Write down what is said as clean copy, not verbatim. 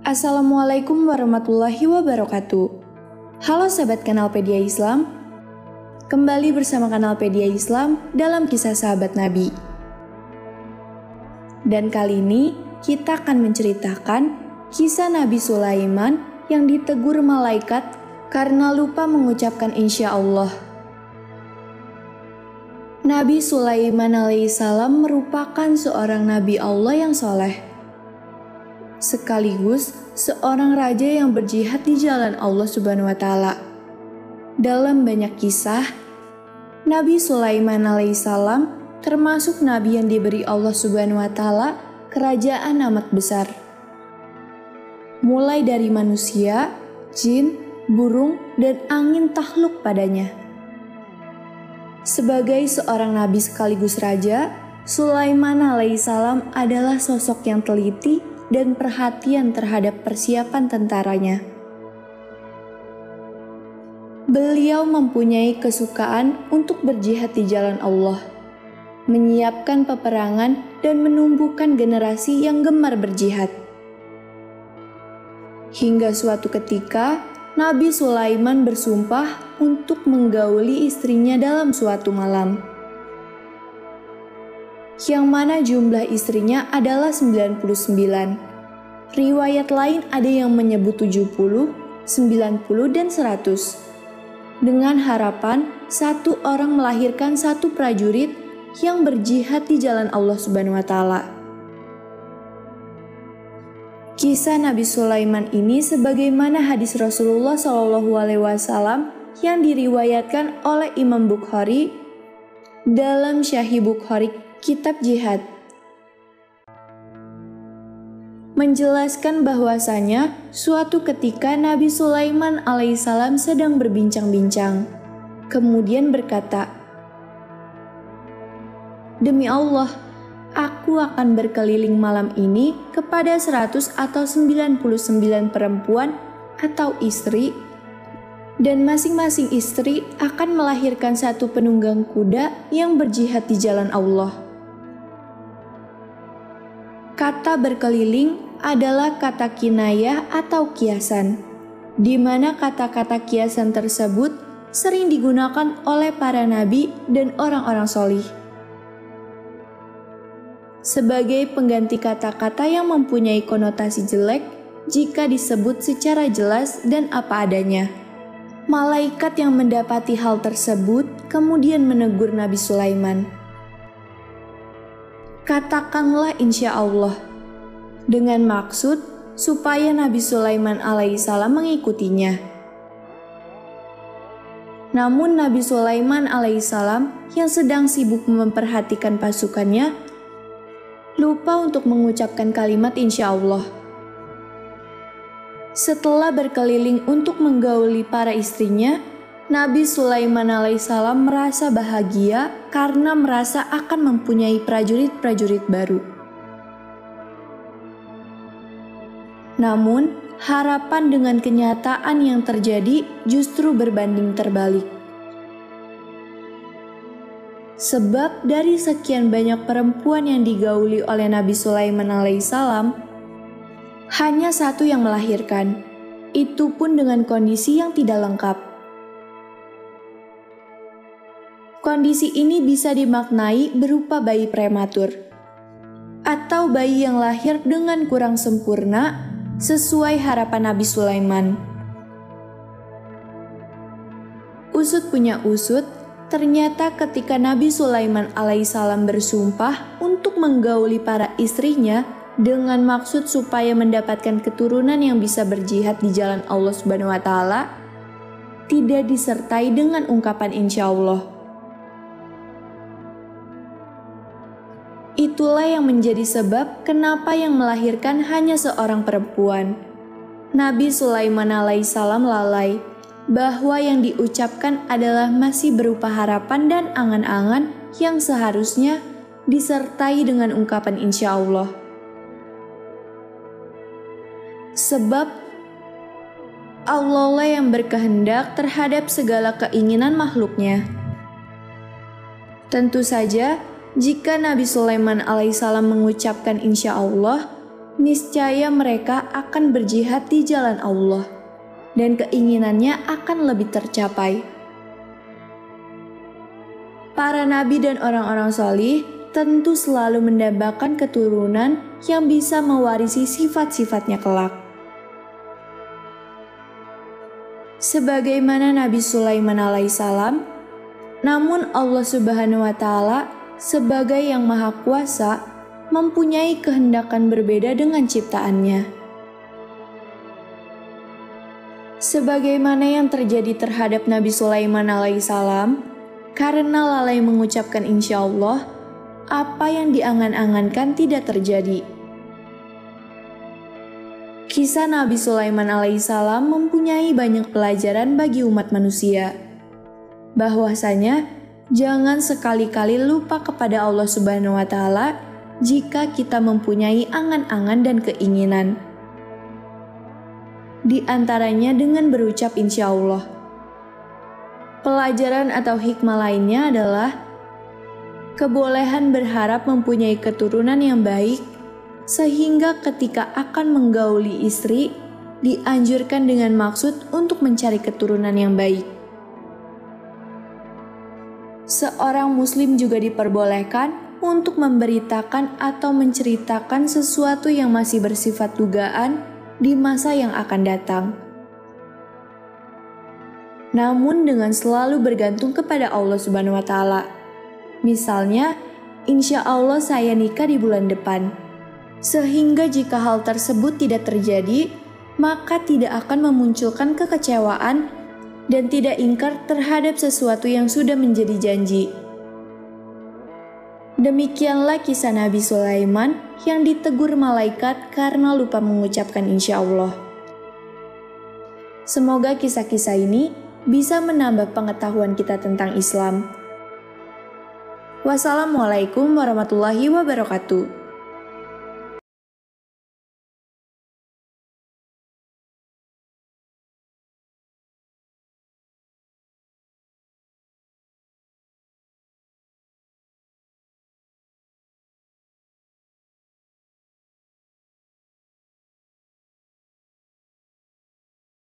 Assalamualaikum warahmatullahi wabarakatuh. Halo sahabat Kanalpedia Islam, kembali bersama Kanalpedia Islam dalam kisah sahabat Nabi. Dan kali ini kita akan menceritakan kisah Nabi Sulaiman yang ditegur malaikat karena lupa mengucapkan insya Allah. Nabi Sulaiman alaihissalam merupakan seorang Nabi Allah yang soleh, sekaligus seorang raja yang berjihad di jalan Allah Subhanahu wa Ta'ala. Dalam banyak kisah, Nabi Sulaiman alaihissalam termasuk nabi yang diberi Allah Subhanahu wa Ta'ala kerajaan amat besar, mulai dari manusia, jin, burung, dan angin takluk padanya. Sebagai seorang nabi sekaligus raja, Sulaiman alaihissalam adalah sosok yang teliti dan perhatian terhadap persiapan tentaranya. Beliau mempunyai kesukaan untuk berjihad di jalan Allah, menyiapkan peperangan dan menumbuhkan generasi yang gemar berjihad. Hingga suatu ketika, Nabi Sulaiman bersumpah untuk menggauli istrinya dalam suatu malam, yang mana jumlah istrinya adalah 99. Riwayat lain ada yang menyebut 70, 90, dan 100. Dengan harapan satu orang melahirkan satu prajurit yang berjihad di jalan Allah Subhanahu wa Ta'ala. Kisah Nabi Sulaiman ini sebagaimana hadis Rasulullah SAW yang diriwayatkan oleh Imam Bukhari dalam Sahih Bukhari Kitab Jihad, menjelaskan bahwasanya suatu ketika Nabi Sulaiman alaihissalam sedang berbincang-bincang, kemudian berkata, "Demi Allah, aku akan berkeliling malam ini kepada 100 atau 99 perempuan atau istri, dan masing-masing istri akan melahirkan satu penunggang kuda yang berjihad di jalan Allah." Kata berkeliling adalah kata kinayah atau kiasan, di mana kata-kata kiasan tersebut sering digunakan oleh para nabi dan orang-orang solih sebagai pengganti kata-kata yang mempunyai konotasi jelek jika disebut secara jelas dan apa adanya. Malaikat yang mendapati hal tersebut kemudian menegur Nabi Sulaiman, "Katakanlah insya Allah," dengan maksud supaya Nabi Sulaiman alaihissalam mengikutinya. Namun Nabi Sulaiman alaihissalam yang sedang sibuk memperhatikan pasukannya lupa untuk mengucapkan kalimat insya Allah. Setelah berkeliling untuk menggauli para istrinya, Nabi Sulaiman alaihissalam merasa bahagia karena merasa akan mempunyai prajurit-prajurit baru. Namun, harapan dengan kenyataan yang terjadi justru berbanding terbalik. Sebab dari sekian banyak perempuan yang digauli oleh Nabi Sulaiman alaihissalam, hanya satu yang melahirkan, itu pun dengan kondisi yang tidak lengkap. Kondisi ini bisa dimaknai berupa bayi prematur, atau bayi yang lahir dengan kurang sempurna sesuai harapan Nabi Sulaiman. Usut punya usut, ternyata ketika Nabi Sulaiman alaihissalam bersumpah untuk menggauli para istrinya dengan maksud supaya mendapatkan keturunan yang bisa berjihad di jalan Allah Subhanahu wa Ta'ala, tidak disertai dengan ungkapan insya Allah. Itulah yang menjadi sebab kenapa yang melahirkan hanya seorang perempuan. Nabi Sulaiman alaihissalam lalai bahwa yang diucapkan adalah masih berupa harapan dan angan-angan yang seharusnya disertai dengan ungkapan insya Allah. Sebab Allah lah yang berkehendak terhadap segala keinginan makhluknya. Tentu saja, jika Nabi Sulaiman alaihissalam mengucapkan insya Allah, niscaya mereka akan berjihad di jalan Allah, dan keinginannya akan lebih tercapai. Para nabi dan orang-orang solih tentu selalu mendambakan keturunan yang bisa mewarisi sifat-sifatnya kelak. Sebagaimana Nabi Sulaiman alaihissalam, namun Allah Subhanahu wa Ta'ala sebagai yang Maha Kuasa mempunyai kehendakan berbeda dengan ciptaannya. Sebagaimana yang terjadi terhadap Nabi Sulaiman alaihissalam, karena lalai mengucapkan insya Allah, apa yang diangan-angankan tidak terjadi. Kisah Nabi Sulaiman alaihissalam mempunyai banyak pelajaran bagi umat manusia. Bahwasanya, jangan sekali-kali lupa kepada Allah Subhanahu wa Ta'ala jika kita mempunyai angan-angan dan keinginan. Di antaranya dengan berucap insya Allah. Pelajaran atau hikmah lainnya adalah kebolehan berharap mempunyai keturunan yang baik, sehingga ketika akan menggauli istri, dianjurkan dengan maksud untuk mencari keturunan yang baik. Seorang muslim juga diperbolehkan untuk memberitakan atau menceritakan sesuatu yang masih bersifat dugaan di masa yang akan datang. Namun dengan selalu bergantung kepada Allah Subhanahu wa Ta'ala. Misalnya, insya Allah saya nikah di bulan depan. Sehingga jika hal tersebut tidak terjadi, maka tidak akan memunculkan kekecewaan dan tidak ingkar terhadap sesuatu yang sudah menjadi janji. Demikianlah kisah Nabi Sulaiman yang ditegur malaikat karena lupa mengucapkan insya Allah. Semoga kisah-kisah ini bisa menambah pengetahuan kita tentang Islam. Wassalamualaikum warahmatullahi wabarakatuh.